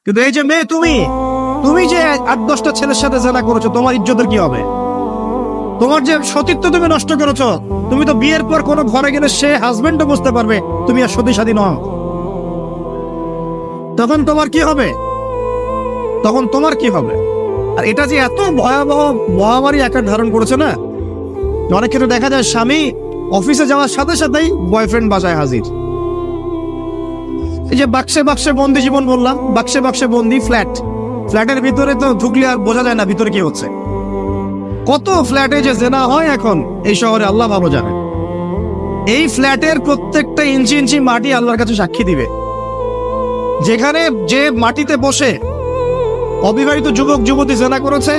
কিন্তু এই যে মেয়ে, তুমি যে 8-10টা ছেলের সাথে জেনা করেছো, তোমার ইজ্জতের কি হবে? তোমার যে সতীত্ব তুমি নষ্ট করেছো। তুমি তো বিয়ের পর কোনো ঘরে গেলে সে হাজবেন্ডও বুঝতে পারবে তুমি আর সতী সাথী নও। তখন তোমার কি হবে? আর এটা যে এত ভয়াবহ মহামারী আকার ধারণ করেছে না, অনেক ক্ষেত্রে দেখা যায় স্বামী অফিসে যাওয়ার সাথে সাথেই বয়ফ্রেন্ড বাসায় হাজির। এই যে বাক্সে বাক্সে বন্দি জীবন বললাম, বাক্সে বাক্সে বন্দি ফ্ল্যাটের ভিতরে তো ঢুকলে আর বোঝা যায় না ভিতরে কি হচ্ছে। কত ফ্ল্যাটে যে জেনা হয় এখন এই শহরে আল্লাহ ভালো জানে। এই ফ্ল্যাটের প্রত্যেকটা ইঞ্চি ইঞ্চি মাটি আল্লাহর কাছে সাক্ষী দিবে। যেখানে যে মাটিতে বসে অবিবাহিত যুবক যুবতী জেনা করেছে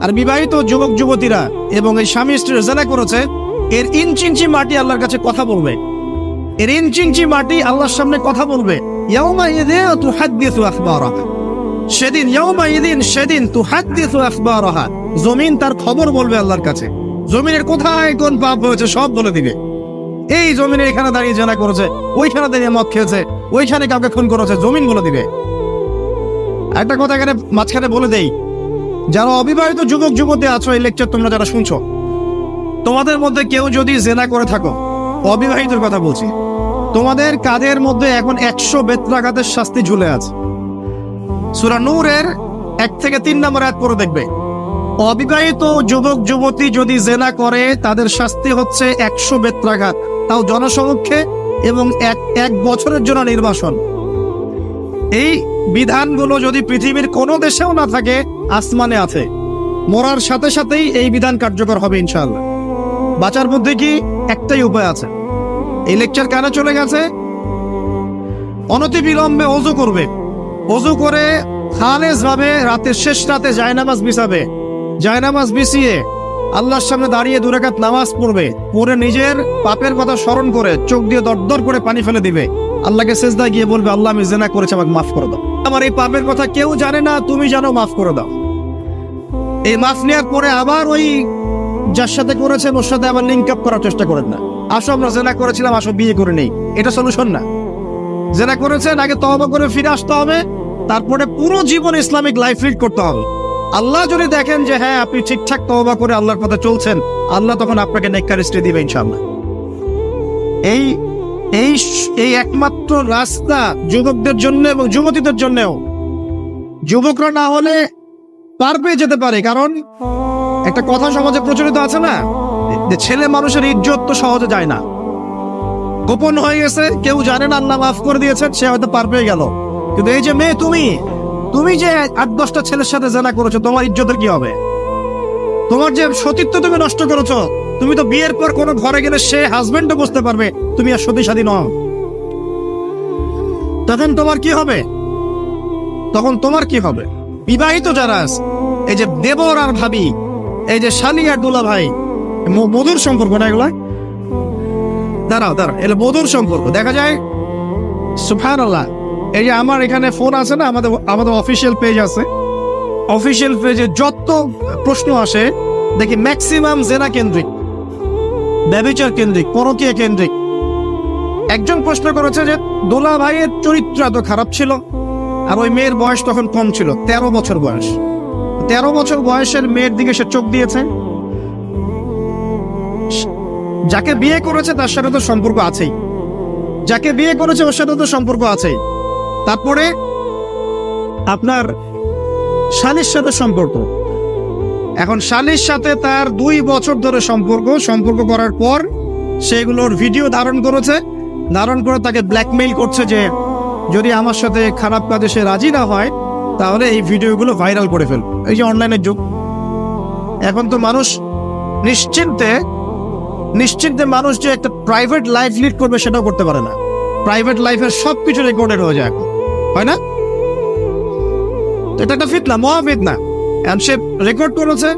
আর বিবাহিত যুবক যুবতীরা এবং এই স্বামী স্ত্রী জেনা করেছে, এর ইঞ্চি ইঞ্চি মাটি আল্লাহর কাছে কথা বলবে। এর ইঞ্চি ইঞ্চি মাটি আল্লাহর সামনে কথা বলবে। সেদিন তুহাদ্দিসু আখবারাহা, জমিন তার খবর বলবে আল্লাহর কাছে। জমিনের কোথায় কোন পাপ হয়েছে সব বলে দিবে। এই জমিনে এখানে দাঁড়িয়ে জেনা করেছে, ওইখানে দাঁড়িয়ে মদ খেয়েছে, ওইখানে কাউকে খুন করেছে, জমিন বলে দিবে। একটা কথা এখানে মাঝখানে বলে দেই, যারা অবিবাহিত যুবক যুবতী আছো, এই লেকচার তোমরা যারা শুনছো, তোমাদের মধ্যে কেউ যদি জেনা করে থাকো, অবিবাহিতের কথা বলছি, তোমাদের কাঁধের মধ্যে এখন 100 বেত্রাঘাতের শাস্তি ঝুলে আছে। সূরা নূরের 1 থেকে 3 নম্বর আয়াত পড়ে দেখবে, অবিবাহিত যুবক যুবতী যদি জেনা করে তাদের শাস্তি হচ্ছে 100 বেত্রাঘাত, তাও জনসমক্ষে, এবং এক বছরের জন্য নির্বাসন। এই বিধানগুলো যদি পৃথিবীর কোনো দেশেও না থাকে, আসমানে আছে। মরার সাথে সাথেই এই বিধান কার্যকর হবে ইনশাআল্লাহ। বাঁচার মধ্যে কি একটাই উপায় আছে। এই লেকচার কানে চলে গেছে, অনতি বিলম্বে ওযু করবে। ওযু করে খালেস ভাবে রাতের শেষ রাতে জায়নামাজ বিছাবে। জায়নামাজ বিছিয়ে আল্লাহর সামনে দাঁড়িয়ে 2 রাকাত নামাজ পড়বে। পরে নিজের পাপের কথা স্মরণ করে চোখ দিয়ে দরদর করে পানি ফেলে দিবে। আল্লাহকে সিজদায় গিয়ে বলবে, আল্লাহ আমি জিনা করেছি, আমাকে মাফ করে দাও। আমার এই পাপের কথা কেউ জানে না, তুমি জানো, মাফ করে দাও। এই মাফ নেওয়ার পরে আবার ওই যার সাথে করেছেন ওর সাথে আবার লিঙ্ক আপ করার চেষ্টা করেন না। আসো আমরা জেনা করেছিলাম, আসো বিয়ে করে নেই, এটা সলিউশন না। জেনা করেছেন, আগে তওবা করে ফিরে আসতে হবে, তারপরে পুরো জীবন ইসলামিক লাইফ লিড করতে হবে। আল্লাহ যদি দেখেন যে হ্যাঁ আপনি ঠিকঠাক তওবা করে আল্লাহর পথে চলছেন, আল্লাহ তখন আপনাকে নেককার স্ত্রী দিবে ইনশাআল্লাহ। এই একমাত্র রাস্তা যুবকদের জন্য এবং যুবতীদের জন্যও। যুবকরা না হলে পার পেয়ে যেতে পারে, কারণ একটা কথা সমাজে প্রচলিত আছে না, যে ছেলে মানুষের ইজ্জত তো সহজে যায় না, গোপন হয়ে গেছে, কেউ জানে না, আল্লাহ মাফ করে দিয়েছেন, সে হয়তো পার পেয়ে গেল। কিন্তু এই যে মেয়ে, তুমি যে 8-10টা ছেলের সাথে জেনা করেছো, তোমার ইজ্জতের কি হবে? তোমার যে সতীত্ব তুমি নষ্ট করেছো। তুমি তো বিয়ের পর কোনো ঘরে গেলে সে হাজবেন্ডও বুঝতে পারবে তুমি আর সতী সাথী নও। তখন তোমার কি হবে? বিবাহিত যারা আছে, এই যে দেবর আর ভাবি, এই যে শালি আর দুলা ভাই, মধুর সম্পর্ক না এগুলা? দাঁড়াও, এগুলো মধুর সম্পর্ক। দেখা যায় সুবহানাল্লাহ, এই যে আমার এখানে ফোন আছে না, আমাদের অফিসিয়াল পেজ আছে, অফিসিয়াল পেজে যত প্রশ্ন আসে দেখি ম্যাক্সিমাম জেনা কেন্দ্রিক, ব্যভিচার কেন্দ্রিক, পরকীয়া কেন্দ্রিক। একজন প্রশ্ন করেছে যে দোলা ভাইয়ের চরিত্র এত খারাপ ছিল, আর ওই মেয়ের বয়স তখন কম ছিল, 13 বছর বয়স। 13 বছর বয়সের মেয়ের দিকে সে চোখ দিয়েছে। যাকে বিয়ে করেছে তার সাথে তো সম্পর্ক আছেই, যাকে বিয়ে করেছে ওর সাথে তো সম্পর্ক আছেই। তারপরে আপনার শালীর সাথে সম্পর্ক। এখন শালীর সাথে তার 2 বছর ধরে সম্পর্ক করার পর সেগুলোর ভিডিও ধারণ করে তাকে ব্ল্যাকমেইল করছে যে যদি আমার সাথে খারাপ কাজে সে রাজি না হয় তাহলে এই ভিডিওগুলো ভাইরাল করে ফেল। এই যে অনলাইনের যুগ, এখন তো মানুষ নিশ্চিন্তে মানুষ যে একটা প্রাইভেট লাইফ লিড করবে সেটাও করতে পারে না। প্রাইভেট লাইফের সবকিছু রেকর্ডেড হয়ে যায়, হয় না? এটা একটা ফিতনা, মহাফিতনা। সে রেকর্ড করেছে,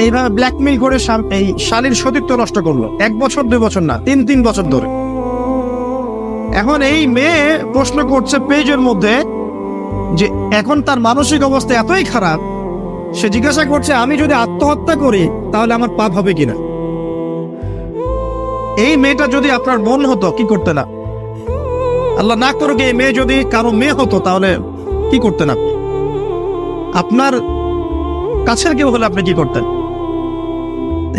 এইভাবে ব্ল্যাকমেইল করে এই শালীর সতীত্ব নষ্ট করলো। 1 বছর 2 বছর না, 3 বছর ধরে। এখন এই মেয়ে প্রশ্ন করছে পেজের মধ্যে যে এখন তার মানসিক অবস্থা এতই খারাপ, সে জিজ্ঞাসা করছে আমি যদি আত্মহত্যা করি তাহলে আমার পাপ হবে কিনা। এই মেয়েটা যদি আপনার বোন হতো কি করতে না? আল্লাহ না করুক এই মেয়ে যদি কারো মেয়ে হতো তাহলে কি করতেন আপনি? আপনার কাছের কেউ হলে আপনি কি করতেন?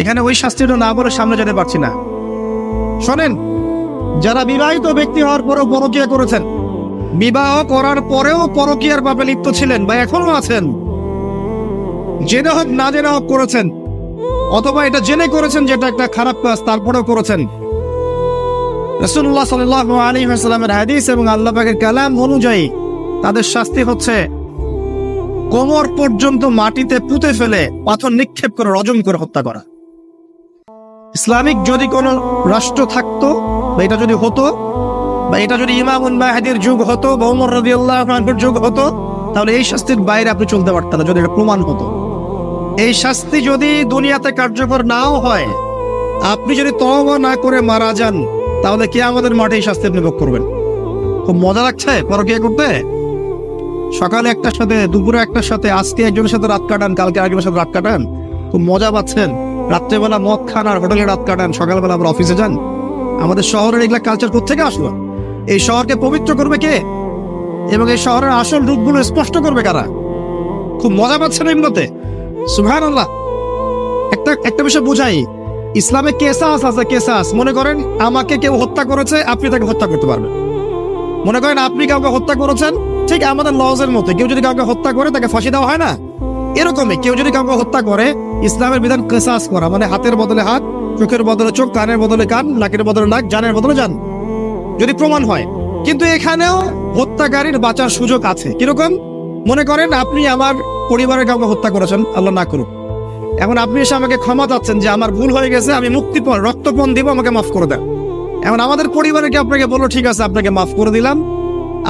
এখানে ওই শাস্তিটা না বলে সামনে যেতে পারছি না। শোনেন, যারা বিবাহিত ব্যক্তি হওয়ার পরেও পরকীয়া করেছেন, বিবাহ করার পরেও পরকীয়ার পাপে লিপ্ত ছিলেন বা এখনো আছেন, জেনে হোক না জেনে হোক করেছেন, অথবা এটা জেনে করেছেন যেটা একটা খারাপ কাজ তারপরেও করেছেন, রাসূলুল্লাহ সাল্লাল্লাহু আলাইহি ওয়াসাল্লামের হাদিস এবং আল্লাহ পাকের কালাম অনুযায়ী তাদের শাস্তি হচ্ছে কোমর পর্যন্ত মাটিতে পুঁতে ফেলে পাথর নিক্ষেপ করে রজম করে হত্যা করা। ইসলামিক যদি কোনো রাষ্ট্র থাকতো বা এটা যদি হতো, বা এটা যদি ইমামুল মাহদির যুগ হতো বা ওমর রাদিয়াল্লাহু আনহুর যুগ হতো, তাহলে এই শাস্তির বাইরে আপনি চলতে পারতেন না যদি এটা প্রমাণ হতো। এই শাস্তি যদি দুনিয়াতে কার্যকর নাও হয়, আপনি যদি তওবা না করে মারা যান, তাহলে কিয়ামতের মাঠে এই শাস্তি আপনি ভোগ করবেন। খুব মজা লাগছে পরকীয়া করতে। সকালে একটার সাথে, দুপুরে একটার সাথে, আজকে একজনের সাথে রাত কাটান, কালকে আরেকজনের সাথে রাত কাটান, খুব মজা পাচ্ছেন। রাত্রেবেলা মদ খান আর হোটেলে রাত কাটান, সকালবেলা আবার অফিসে যান। আমাদের শহরের এগুলা কালচার কোত্থেকে আসলো? এই শহরকে পবিত্র করবে কে এবং এই শহরের আসল রূপগুলো স্পষ্ট করবে কারা? খুব মজা পাচ্ছেন এগুলোতে। সুবহানাল্লাহ। একটা বিষয় বুঝাই, ইসলামে কেসাস আছে, কেসাস। মনে করেন আমাকে কেউ হত্যা করেছে, আপনি তাকে হত্যা করতে পারবেন। মনে করেন আপনি কাউকে হত্যা করেছেন, ঠিক আমাদের লজের মতো, কেউ যদি কাউকে হত্যা করে তাকে ফাঁসি দেওয়া হয় না, এরকমই কেউ যদি কাউকে হত্যা করে, ইসলামের বিধান কেসাস করা, মানে হাতের বদলে হাত, চোখের বদলে চোখ, কানের বদলে কান, নাকের বদলে নাক, জানের বদলে জান, যদি প্রমাণ হয়। কিন্তু এখানেও হত্যাকারীর বাঁচার সুযোগ আছে। কিরকম? মনে করেন আপনি আমার পরিবারের কাউকে হত্যা করেছেন, আল্লাহ না করুক। এখন আপনি এসে আমাকে ক্ষমা চাচ্ছেন যে আমার ভুল হয়ে গেছে, আমি মুক্তিপণ, রক্তপণ দিব, আমাকে মাফ করে দেন। এখন আমাদের পরিবারে কি আপনাকে বললো ঠিক আছে আপনাকে মাফ করে দিলাম,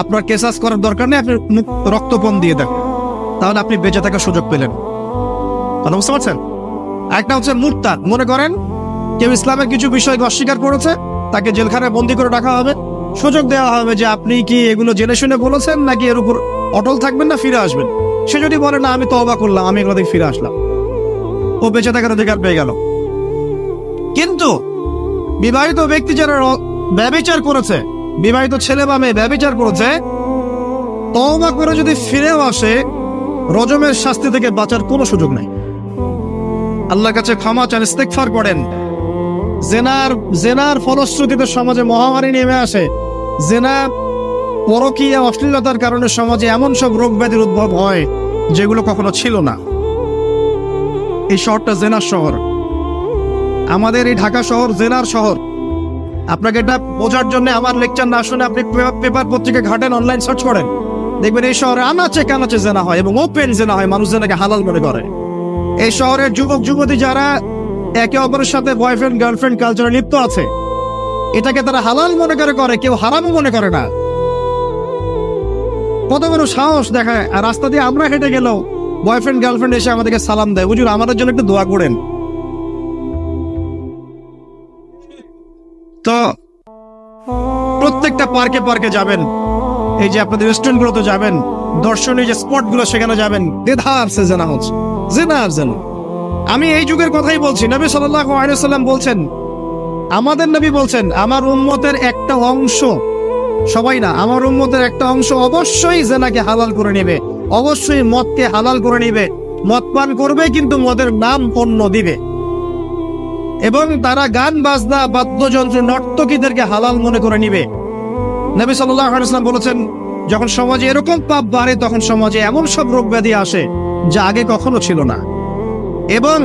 আপনার কেসাস করার দরকার নেই, আপনি রক্তপণ দিয়ে দেন, তাহলে আপনি বেঁচে থাকার সুযোগ পেলেন। কথা বুঝতে পারছেন? একটা হচ্ছে মুরতাদ। মনে করেন কেউ ইসলামের কিছু বিষয়কে অস্বীকার করেছে, তাকে জেলখানায় বন্দী করে রাখা হবে, সুযোগ দেওয়া হবে যে আপনি কি এগুলো জেনে শুনে বলেছেন নাকি এর উপর অটল থাকবেন না ফিরে আসবেন। সে যদি বলে না আমি তওবা করলাম, আমি এগুলো থেকে ফিরে আসলাম, ও বেঁচে থাকার অধিকার পেয়ে গেল। কিন্তু বিবাহিত ব্যক্তি যারা ব্যভিচার করেছে, বিবাহিত ছেলে বা মেয়ে ব্যভিচার করেছে, তওবা করে যদি ফিরেও আসে, রজমের শাস্তি থেকে বাঁচার কোনো সুযোগ নাই। আল্লাহর কাছে ক্ষমা চান, ইস্তেগফার করেন। জেনার ফলশ্রুতিতে সমাজে মহামারী নেমে আসে। জেনা, পরকীয়া, অশ্লীলতার কারণে সমাজে এমন সব রোগ ব্যাধির উদ্ভব হয় যেগুলো কখনো ছিল না। এই শহরটা জেনার শহর। আমাদের এই ঢাকা শহর জেনার শহর। আপনাকে এটা বোঝার জন্য আমার লেকচার না শুনে আপনি পেপার পত্রিকা ঘাটেন, অনলাইন সার্চ করেন, দেখবেন এই শহরে আনাচে কানাচে জেনা হয় এবং ওপেন জেনা হয়, মানুষ জেনাকে হালাল মনে করে। এই শহরের যুবক যুবতী যারা একে অপরের সাথে বয়ফ্রেন্ড গার্লফ্রেন্ড কালচারে লিপ্ত আছে, এটাকে তারা হালাল মনে করে, কেউ হারামও মনে করে না। কত বড় সাহস দেখায়। আর রাস্তা দিয়ে আমরা হেঁটে গেলেও বয়ফ্রেন্ড গার্লফ্রেন্ড এসে আমাদেরকে সালাম দেয়, হুজুর আমাদের জন্য একটু দোয়া করেন। তো প্রত্যেকটা পার্কে পার্কে যাবেন, এই যে আপনাদের রেস্টুরেন্ট গুলোতে যাবেন, দর্শনীয় যে স্পট গুলো সেখানে যাবেন, দেধার সে জেনা হচ্ছে, জেনা আর জেনা। আমি এই যুগের কথাই বলছি। নবী সাল্লাল্লাহু আলাইহি ওয়াসাল্লাম বলছেন, আমাদের নবী বলছেন, আমার উম্মতের একটা অংশ, সবাই না, আমার উম্মতের একটা অংশ অবশ্যই জেনাকে হালাল করে নেবে, অবশ্যই মদকে হালাল করে নেবে, মদ পান করবে কিন্তু মদের নাম অন্য দিবে, এবং তারা গান বাজনা বাদ্যযন্ত্র নর্তকীদেরকে হালাল মনে করে নিবে। নবী সাল্লাল্লাহু আলাইহি ওয়াসাল্লাম বলেছেন, যখন সমাজে এরকম পাপ বাড়ে তখন সমাজে এমন সব রোগ ব্যাধি আসে যা আগে কখনো ছিল না। এবং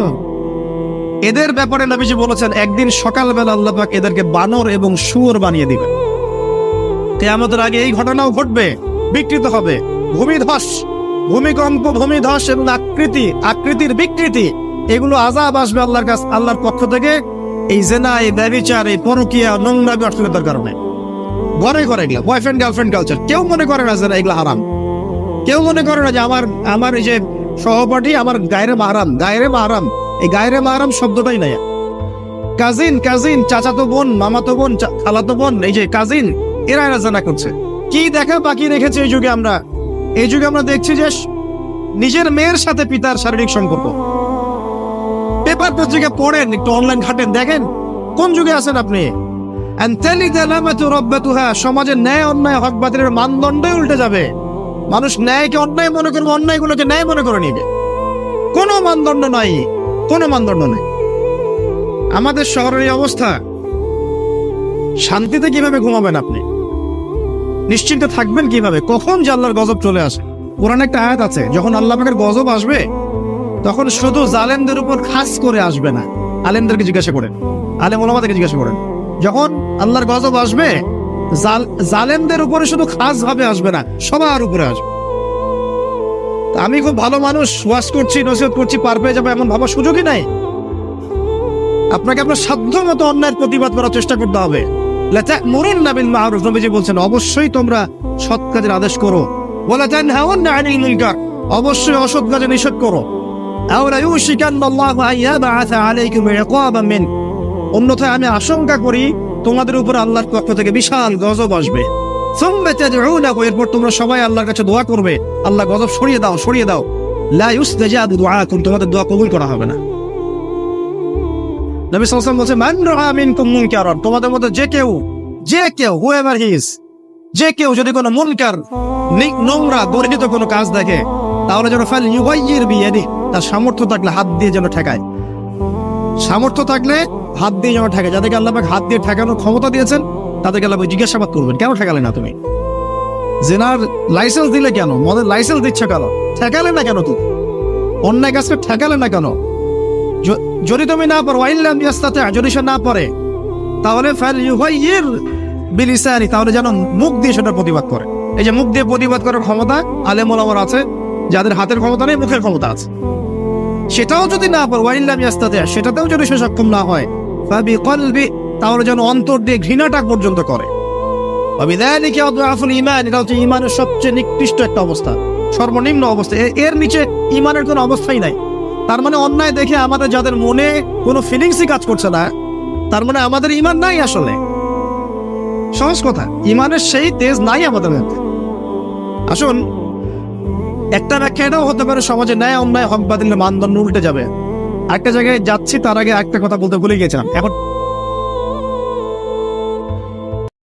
এদের ব্যাপারে নবীজি বলেছেন, একদিন সকালবেলা আল্লাহ পাক এদেরকে বানর এবং শুয়োর বানিয়ে দিবেন। কিয়ামতের আগে এই ঘটনাও ঘটবে, বিকৃত হবে। ভূমিধস, ভূমিকম্প, ভূমিধস এবং আকৃতির বিকৃতি, এগুলো আযাব আসবে আল্লাহর কাছে, আল্লাহর পক্ষ থেকে, এই জেনা, এই ব্যভিচার, এই পরকীয়া, নোংরামি, অশ্লীলতার কারণে। ঘরে ঘরে এগুলা বয়ফ্রেন্ড গার্লফ্রেন্ড কালচার। কেউ মনে করে না যে এগুলা হারাম, কেউ মনে করে না যে আমার এই যে সহপাঠী আমার গায়রে মাহরাম, এই গায়রে মাহরাম শব্দটাই নাই। কাজিন, চাচাতো বোন, মামাতো বোন, খালাতো বোন, এই যে কাজিন, এরা জেনা করছে। কি দেখা বাকি রেখেছে এই যুগে আমরা? এই যুগে আমরা দেখছি যে নিজের মেয়ের সাথে পিতার শারীরিক সম্পর্ক। পেপার পত্রিকা পড়েন, একটু অনলাইন ঘাটেন, দেখেন কোন যুগে আছেন আপনি। সমাজের ন্যায় অন্যায় হক বাতিলের মানদণ্ডই উল্টে যাবে। মানুষ ন্যায়কে অন্যায় মনে করবে, অন্যায়গুলোকে ন্যায় মনে করে নিবে। কোনো মানদণ্ড নাই, কোনো মানদণ্ড নাই। আমাদের শহরের এই অবস্থা, শান্তিতে কিভাবে ঘুমাবেন আপনি? নিশ্চিন্তে থাকবেন কিভাবে? কখন যে আল্লাহর গজব চলে আসে। কোরআনে একটা আয়াত আছে, যখন আল্লাহ পাকের গজব আসবে তখন শুধু জালেমদের উপর খাস করে আসবে না। আলেমদেরকে জিজ্ঞাসা করেন, আলেম ওলামাদেরকে জিজ্ঞাসা করেন, যখন আল্লাহর গজব আসবে জালেমদের উপরে শুধু খাস ভাবে আসবে না, সবার উপরে আসবে। আমি খুব ভালো মানুষ, ওয়াজ করছি, নসিহত করছি, পার পেয়ে যাবো এমন ভাবার সুযোগই নাই। আপনাকে আপনার সাধ্য মতো অন্যায়ের প্রতিবাদ করার চেষ্টা করতে হবে। লাতা'মুরুন্না বিল মা'রুফ, নবীজি বলছেন অবশ্যই তোমরা সৎ কাজের আদেশ করো। ওয়ালা তানহাউন্না আনিল মুনকার, অবশ্যই অসৎ কাজে নিষেধ করো। আও লা ইউশিকান্নাল্লাহু আন ইয়াবআসা আলাইকুম ইকাবাম মিন, অন্যথায় আমি আশঙ্কা করি তোমাদের উপর আল্লাহর পক্ষ থেকে বিশাল গজব আসবে। সুম্মা তাদউনাহু, এরপর তোমরা সবাই আল্লাহর কাছে দোয়া করবে, আল্লাহ গজব সরিয়ে দাও, সরিয়ে দাও। লা ইউস্তাজাবু দুআকুম, তোমাদের দোয়া কবুল করা হবে না। নবী সাল্লাল্লাহু আলাইহি ওয়াসাল্লাম বলেন, মান রাআ মিনকুম মুনকারান, তোমাদের মধ্যে যে কেউ হুএভার হি ইজ, যে কেউ যদি কোনো মুনকার, নোংরা গর্হিত কোনো কাজ দেখে, তাহলে যেন ফাল ইউগাইয়ির বিয়াদি, তার সামর্থ্য থাকলে হাত দিয়ে যেন ঠেকায়। সামর্থ্য থাকলে হাত দিয়ে যেন ঠেকায়। যাদেরকে আল্লাহ পাক হাত দিয়ে ঠেকানোর ক্ষমতা দিয়েছেন তাদেরকে আল্লাহ জিজ্ঞাসাবাদ করবেন, কেন ঠেকালে না তুমি? জেনার লাইসেন্স দিলে কেন? মদের লাইসেন্স দিচ্ছ কেন? ঠেকালে না কেন? তুমি অন্যায় কাজকে ঠেকালে না কেন? যদি তুমি না পারো, ওয়াইল্লাম ইয়াস্তাতি, যদি সে না পারে, তাহলে ফাল ইউগাইয়ির বিলিসানি, তাহলে যেন মুখ দিয়ে সেটা প্রতিবাদ করে। এই যে মুখ দিয়ে প্রতিবাদ করার ক্ষমতা আলেম ওলামার আছে, যাদের হাতের ক্ষমতা নেই, মুখের ক্ষমতা আছে। সেটাও যদি না পারে, ওয়াইল্লাম ইয়াস্তাতি, সেটাতেও যদি সে সক্ষম না হয়, ফাবিকলবি, তাহলে যেন অন্তর দিয়ে ঘৃণাটা পর্যন্ত করে। ওয়াবিযালিকা আদআফুল ঈমান, এটা হচ্ছে ঈমানের সবচেয়ে নিকৃষ্ট একটা অবস্থা, সর্বনিম্ন অবস্থা। এর নিচে ঈমানের কোনো অবস্থাই নাই। তার মানে অন্যায় দেখে আমাদের যাদের মনে কোনো ফিলিংসই কাজ করছে না, তার মানে আমাদের ঈমান নাই। আসলে সহজ কথা, ঈমানের সেই তেজ নাই আমাদের মধ্যে। আসুন, একটা ব্যাখ্যা এটাও হতে পারে, সমাজে ন্যায় অন্যায় হক বাতিলের মানদণ্ড উল্টে যাবে। একটা জায়গায় যাচ্ছি, তার আগে একটা কথা বলতে ভুলে গেছিলাম। এখন